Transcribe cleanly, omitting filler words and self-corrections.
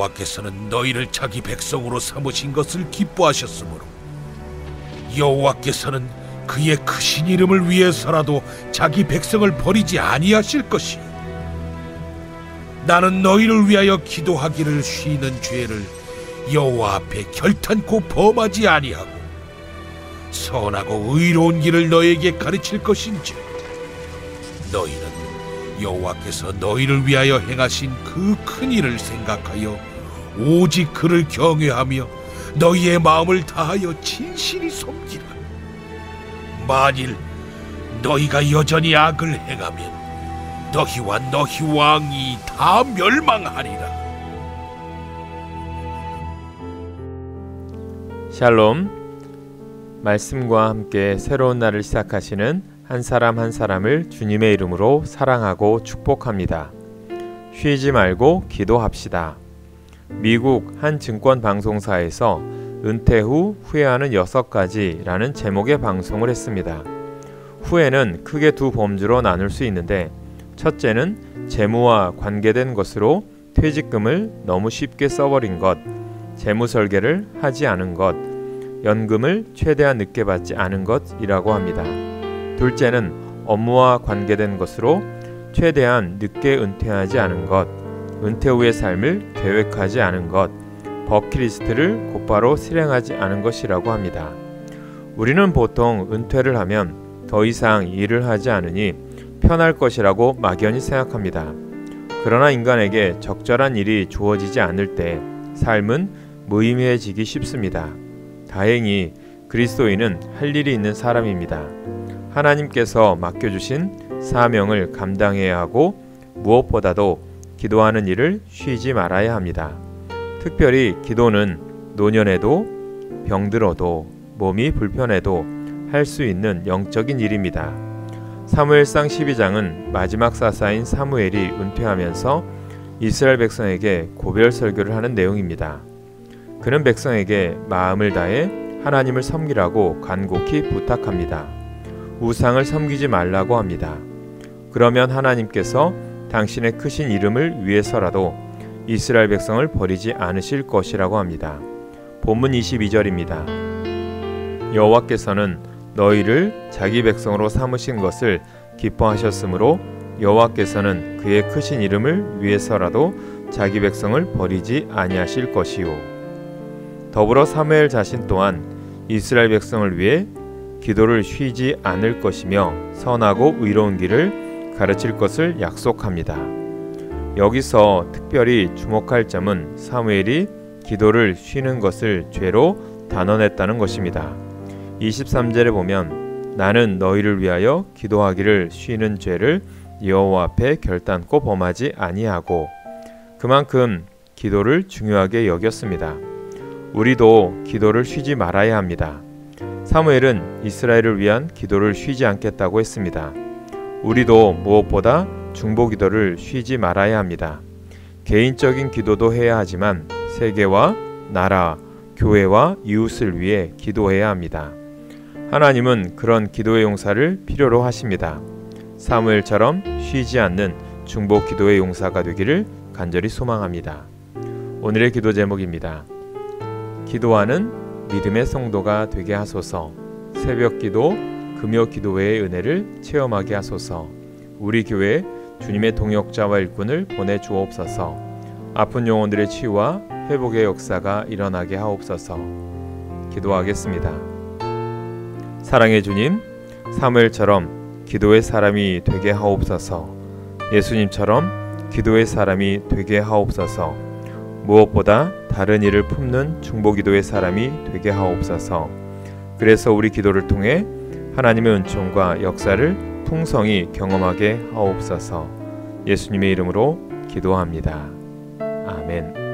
여호와께서는 너희를 자기 백성으로 삼으신 것을 기뻐하셨으므로 여호와께서는 그의 크신 이름을 위해서라도 자기 백성을 버리지 아니하실 것이요 나는 너희를 위하여 기도하기를 쉬는 죄를 여호와 앞에 결탄코 범하지 아니하고 선하고 의로운 길을 너희에게 가르칠 것인지 너희는 여호와께서 너희를 위하여 행하신 그 큰 일을 생각하여 오직 그를 경외하며 너희의 마음을 다하여 진실히 섬기라. 만일 너희가 여전히 악을 행하면 너희와 너희 왕이 다 멸망하리라. 샬롬. 말씀과 함께 새로운 날을 시작하시는 한 사람 한 사람을 주님의 이름으로 사랑하고 축복합니다. 쉬지 말고 기도합시다. 미국 한 증권 방송사에서 은퇴 후 후회하는 6가지라는 제목의 방송을 했습니다. 후회는 크게 두 범주로 나눌 수 있는데 첫째는 재무와 관계된 것으로 퇴직금을 너무 쉽게 써버린 것, 재무 설계를 하지 않은 것, 연금을 최대한 늦게 받지 않은 것이라고 합니다. 둘째는 업무와 관계된 것으로 최대한 늦게 은퇴하지 않은 것, 은퇴 후의 삶을 계획하지 않은 것, 버킷리스트를 곧바로 실행하지 않은 것이라고 합니다. 우리는 보통 은퇴를 하면 더 이상 일을 하지 않으니 편할 것이라고 막연히 생각합니다. 그러나 인간에게 적절한 일이 주어지지 않을 때 삶은 무의미해지기 쉽습니다. 다행히 그리스도인은 할 일이 있는 사람입니다. 하나님께서 맡겨주신 사명을 감당해야 하고 무엇보다도 기도하는 일을 쉬지 말아야 합니다. 특별히 기도는 노년에도 병들어도 몸이 불편해도 할 수 있는 영적인 일입니다. 사무엘상 12장은 마지막 사사인 사무엘이 은퇴하면서 이스라엘 백성에게 고별 설교를 하는 내용입니다. 그는 백성에게 마음을 다해 하나님을 섬기라고 간곡히 부탁합니다. 우상을 섬기지 말라고 합니다. 그러면 하나님께서 당신의 크신 이름을 위해서라도 이스라엘 백성을 버리지 않으실 것이라고 합니다. 본문 22절입니다. 여호와께서는 너희를 자기 백성으로 삼으신 것을 기뻐하셨으므로 여호와께서는 그의 크신 이름을 위해서라도 자기 백성을 버리지 아니하실 것이요. 더불어 사무엘 자신 또한 이스라엘 백성을 위해 기도를 쉬지 않을 것이며 선하고 의로운 길을 가르칠 것을 약속합니다. 여기서 특별히 주목할 점은 사무엘이 기도를 쉬는 것을 죄로 단언했다는 것입니다. 23절에 보면 나는 너희를 위하여 기도하기를 쉬는 죄를 여호와 앞에 결단코 범하지 아니하고 그만큼 기도를 중요하게 여겼습니다. 우리도 기도를 쉬지 말아야 합니다. 사무엘은 이스라엘을 위한 기도를 쉬지 않겠다고 했습니다. 우리도 무엇보다 중보기도를 쉬지 말아야 합니다. 개인적인 기도도 해야 하지만 세계와 나라, 교회와 이웃을 위해 기도해야 합니다. 하나님은 그런 기도의 용사를 필요로 하십니다. 사무엘처럼 쉬지 않는 중보기도의 용사가 되기를 간절히 소망합니다. 오늘의 기도 제목입니다. 기도하는 믿음의 성도가 되게 하소서. 새벽기도, 금요기도회의 은혜를 체험하게 하소서. 우리 교회에 주님의 동역자와 일꾼을 보내주옵소서. 아픈 영혼들의 치유와 회복의 역사가 일어나게 하옵소서. 기도하겠습니다. 사랑의 주님, 사무엘처럼 기도의 사람이 되게 하옵소서. 예수님처럼 기도의 사람이 되게 하옵소서. 무엇보다 다른 일을 품는 중보기도의 사람이 되게 하옵소서. 그래서 우리 기도를 통해 하나님의 은총과 역사를 풍성히 경험하게 하옵소서. 예수님의 이름으로 기도합니다. 아멘.